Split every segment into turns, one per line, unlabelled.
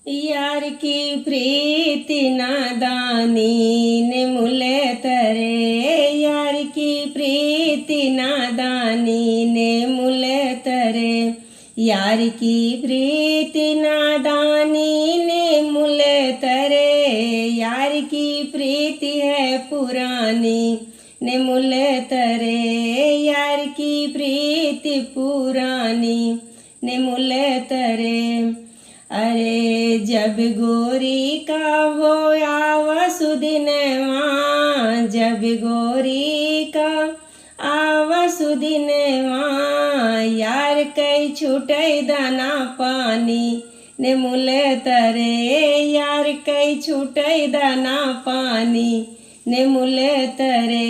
यार की प्रीति नादानी ने मुले तरे, यार की प्रीति नादानी ने मुले तरे, यार की प्रीति नादानी ने मुले तरे, यार की प्रीति है पुरानी ने मुले तरे, यार की प्रीति पुरानी ने मुले तरे। अरे जब गोरी का हो आवसुदिनवा, जब गोरी का आवसुदिनवा, यार कई छूटे दाना पानी ने मुले तरे, यार कई छूटे दाना पानी ने मुले तरे,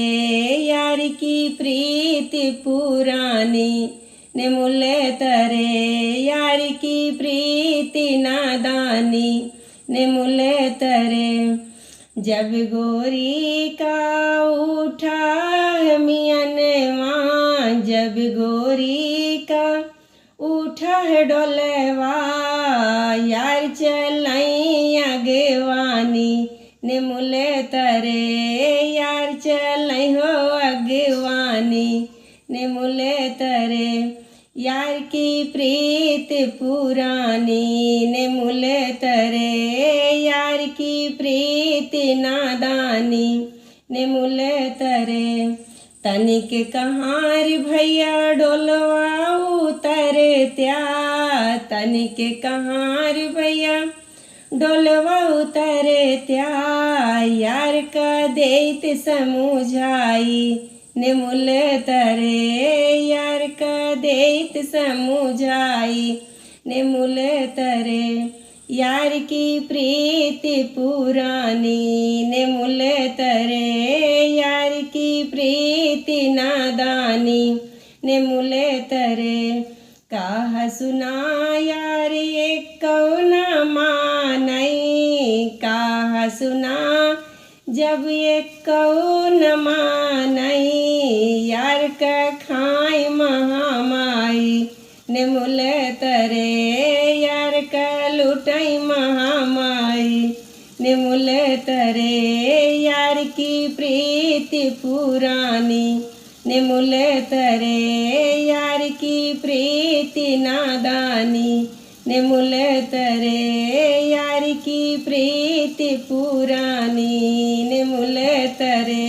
यार की प्रीति पुरानी ने मुले तरे, यार की प्रीति नादानी ने मुले तरे। जब गोरी का उठा है मियनवा, जब गोरी का उठा है डोलेवा, यार चलाई अगवानी ने मुले तरे, यार चलाई हो अगवानी ने मुले तरे, यार की प्रीति पुरानी ने मुले तरे, यार की प्रीति नादानी ने मुले तरे। तनिक कहार भैया डोलवा उतरे त्या, तनिक कहार भैया डोलवा उतरे त्या, यार का देत समुझाई ने मुले तरे, यार का देत समुझाई ने मुले तरे, यार की प्रीति पुरानी ने मुले तरे, यार की प्रीति नादानी ने मुले तरे। कहा सुना यार ये कौना मानई, कहा सुना जब ये कौन मानई, यार का खाई महामाई ने मुले तरे, यार का लुटाई महामाई ने मुले तरे, यार की प्रीति पुरानी ने मुले तरे, यार की प्रीति नादानी ने मुले तरे, यार की प्रीति पुरानी ने मुले तरे।